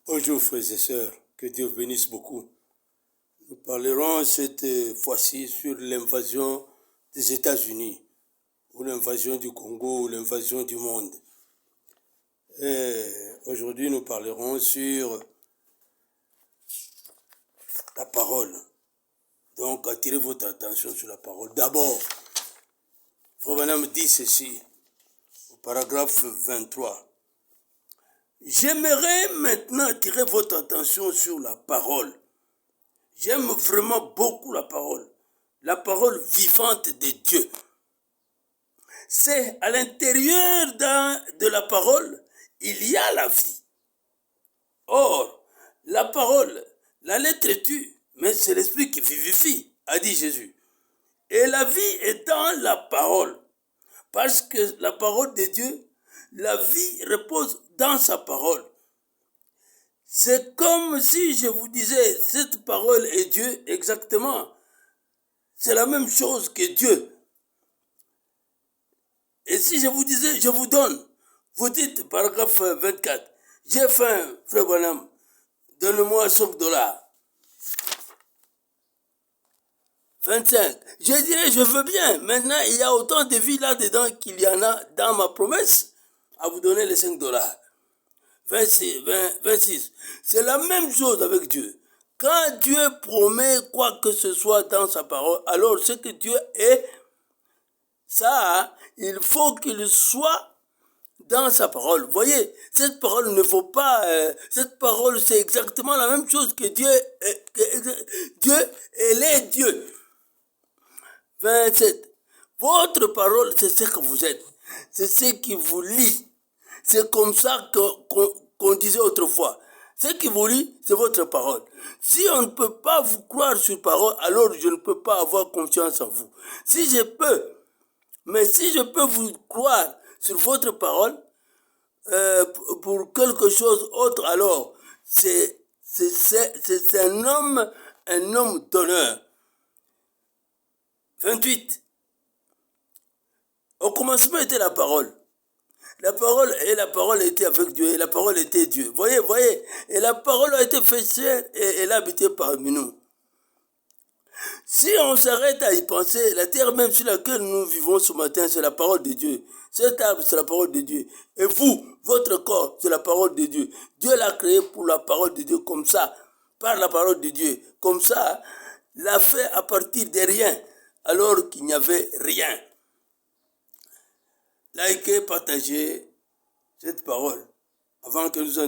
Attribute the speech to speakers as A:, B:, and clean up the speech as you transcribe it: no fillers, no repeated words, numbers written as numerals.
A: Bonjour frères et sœurs, que Dieu vous bénisse beaucoup. Nous parlerons cette fois-ci sur l'invasion des États-Unis, ou l'invasion du Congo, ou l'invasion du monde. Aujourd'hui, nous parlerons sur la parole. Donc, attirez votre attention sur la parole. D'abord, Frère Branham dit ceci, au paragraphe 23. J'aimerais maintenant attirer votre attention sur la parole. J'aime vraiment beaucoup la parole vivante de Dieu. C'est à l'intérieur de la parole, il y a la vie. Or, la parole, la lettre tue, mais c'est l'esprit qui vivifie, a dit Jésus. Et la vie est dans la parole. Parce que la parole de Dieu, la vie repose dans sa parole. C'est comme si je vous disais, cette parole est Dieu, exactement. C'est la même chose que Dieu. Et si je vous disais, je vous donne, vous dites, paragraphe 24, j'ai faim, frère Branham, donne-moi $5. 25, je dirais, je veux bien. Maintenant, il y a autant de vie là-dedans qu'il y en a dans ma promesse à vous donner les $5. 26, c'est la même chose avec Dieu. Quand Dieu promet quoi que ce soit dans sa parole, alors ce que Dieu est, ça, il faut qu'il soit dans sa parole. Vous voyez, cette parole ne faut pas... cette parole, c'est exactement la même chose que Dieu. Dieu, elle est Dieu. 27. Votre parole, c'est ce que vous êtes. C'est ce qui vous lie. C'est comme ça qu'on disait autrefois. Ce qui vous lie, c'est votre parole. Si on ne peut pas vous croire sur parole, alors je ne peux pas avoir confiance en vous. Si je peux vous croire sur votre parole, pour quelque chose autre, alors c'est un homme d'honneur. 28. Au commencement était la parole. La parole était avec Dieu, et la parole était Dieu. Voyez, et la parole a été faite chair, et elle a habité parmi nous. Si on s'arrête à y penser, la terre même sur laquelle nous vivons ce matin, c'est la parole de Dieu. Cet arbre, c'est la parole de Dieu. Et vous, votre corps, c'est la parole de Dieu. Dieu l'a créé pour la parole de Dieu, comme ça, par la parole de Dieu. Comme ça, l'a fait à partir de rien, alors qu'il n'y avait rien. Likez, partagez cette parole avant que nous